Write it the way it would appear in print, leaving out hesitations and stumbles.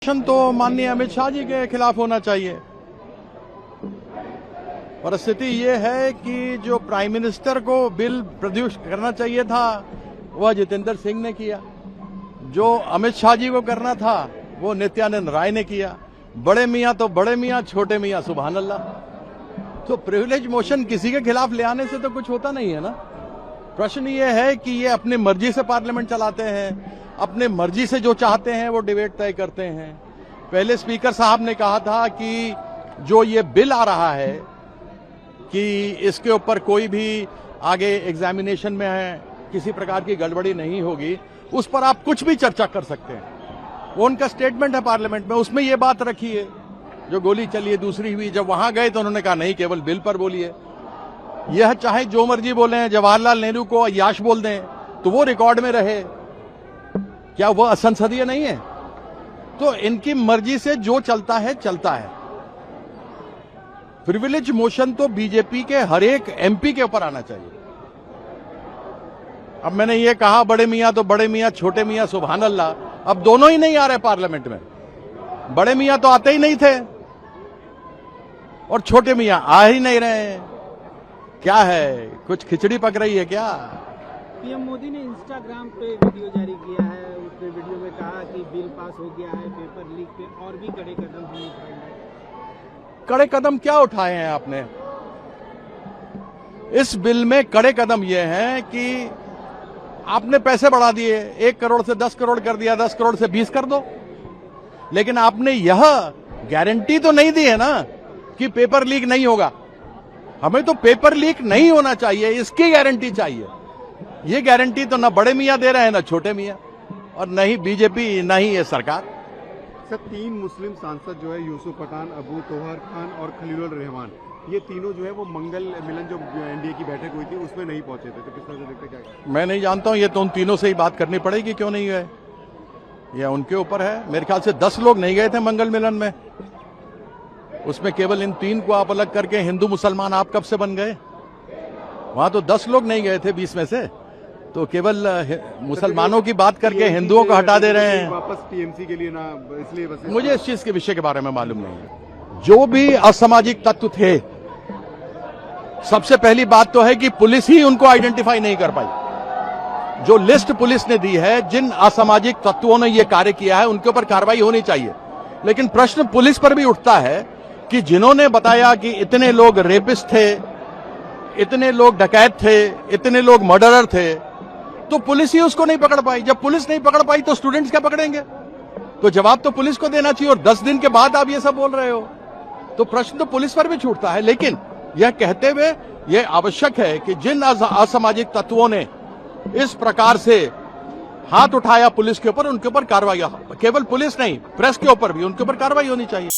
तो माननीय अमित शाह जी के खिलाफ होना चाहिए। परिस्थिति ये है कि जो प्राइम मिनिस्टर को बिल प्रोड्यूस करना चाहिए था वह जितेंद्र सिंह ने किया, जो अमित शाह जी को करना था वो नित्यानंद राय ने किया। बड़े मियां तो बड़े मियां, छोटे मियां सुभान अल्लाह। तो प्रिविलेज मोशन किसी के खिलाफ ले आने से तो कुछ होता नहीं है ना। प्रश्न ये है कि ये अपनी मर्जी से पार्लियामेंट चलाते हैं, अपने मर्जी से जो चाहते हैं वो डिबेट तय करते हैं। पहले स्पीकर साहब ने कहा था कि जो ये बिल आ रहा है कि इसके ऊपर कोई भी आगे एग्जामिनेशन में है किसी प्रकार की गड़बड़ी नहीं होगी, उस पर आप कुछ भी चर्चा कर सकते हैं। वो उनका स्टेटमेंट है पार्लियामेंट में, उसमें ये बात रखी है। जो गोली चली है दूसरी हुई, जब वहां गए तो उन्होंने कहा नहीं, केवल बिल पर बोलिए। यह चाहे जो मर्जी बोले, जवाहरलाल नेहरू को अय्याश बोल दें तो वो रिकॉर्ड में रहे, क्या वो असंसदीय नहीं है? तो इनकी मर्जी से जो चलता है चलता है। प्रिविलेज मोशन तो बीजेपी के हर एक एमपी के ऊपर आना चाहिए। अब मैंने ये कहा बड़े मियां तो बड़े मियां, छोटे मियां सुभान अल्लाह, अब दोनों ही नहीं आ रहे पार्लियामेंट में। बड़े मियां तो आते ही नहीं थे और छोटे मियां आ ही नहीं रहे हैं। क्या है, कुछ खिचड़ी पक रही है क्या? पीएम मोदी ने इंस्टाग्राम पे वीडियो जारी किया है, उसमें वीडियो में कहा कि बिल पास हो गया है, पेपर लीक पे और भी कड़े कदम हम उठाएंगे। कड़े कदम क्या उठाए हैं आपने? इस बिल में कड़े कदम ये हैं कि आपने पैसे बढ़ा दिए, 1 करोड़ से 10 करोड़ कर दिया, 10 करोड़ से 20 कर दो, लेकिन आपने यह गारंटी तो नहीं दी है ना कि पेपर लीक नहीं होगा। हमें तो पेपर लीक नहीं होना चाहिए, इसकी गारंटी चाहिए। ये गारंटी तो ना बड़े मियां दे रहे हैं, ना छोटे मियां, और न ही बीजेपी, न ही ये सरकार। सर, 3 मुस्लिम सांसद जो है यूसुफ पठान, अबू तोहर खान और खलीलुर रहमान, ये तीनों जो है वो मंगल मिलन जो एनडीए की बैठक हुई थी उसमें नहीं पहुंचे थे, तो किस तरह से देखते क्या? मैं नहीं जानता हूं, ये तो उन तीनों से ही बात करनी पड़ेगी, क्यों नहीं गए, यह उनके ऊपर है। मेरे ख्याल से 10 लोग नहीं गए थे मंगल मिलन में, उसमें केवल इन 3 को आप अलग करके हिंदू मुसलमान आप कब से बन गए? वहां तो 10 लोग नहीं गए थे 20 में से, तो केवल मुसलमानों की बात करके हिंदुओं को हटा दे रहे हैं। वापस टीएमसी के लिए ना, इसलिए बस मुझे इस चीज के विषय के बारे में मालूम नहीं है। जो भी असामाजिक तत्व थे, सबसे पहली बात तो है कि पुलिस ही उनको आइडेंटिफाई नहीं कर पाई। जो लिस्ट पुलिस ने दी है, जिन असामाजिक तत्वों ने यह कार्य किया है उनके ऊपर कार्रवाई होनी चाहिए। लेकिन प्रश्न पुलिस पर भी उठता है कि जिन्होंने बताया कि इतने लोग रेपिस्ट थे, इतने लोग डकैत थे, इतने लोग मर्डरर थे, तो पुलिस ही उसको नहीं पकड़ पाई। जब पुलिस नहीं पकड़ पाई तो स्टूडेंट्स क्या पकड़ेंगे? तो जवाब तो पुलिस को देना चाहिए, और 10 दिन के बाद आप ये सब बोल रहे हो, तो प्रश्न तो पुलिस पर भी छूटता है। लेकिन यह कहते हुए यह आवश्यक है कि जिन असामाजिक तत्वों ने इस प्रकार से हाथ उठाया पुलिस के ऊपर, उनके ऊपर कार्रवाई, केवल पुलिस नहीं, प्रेस के ऊपर भी उनके ऊपर कार्रवाई होनी चाहिए।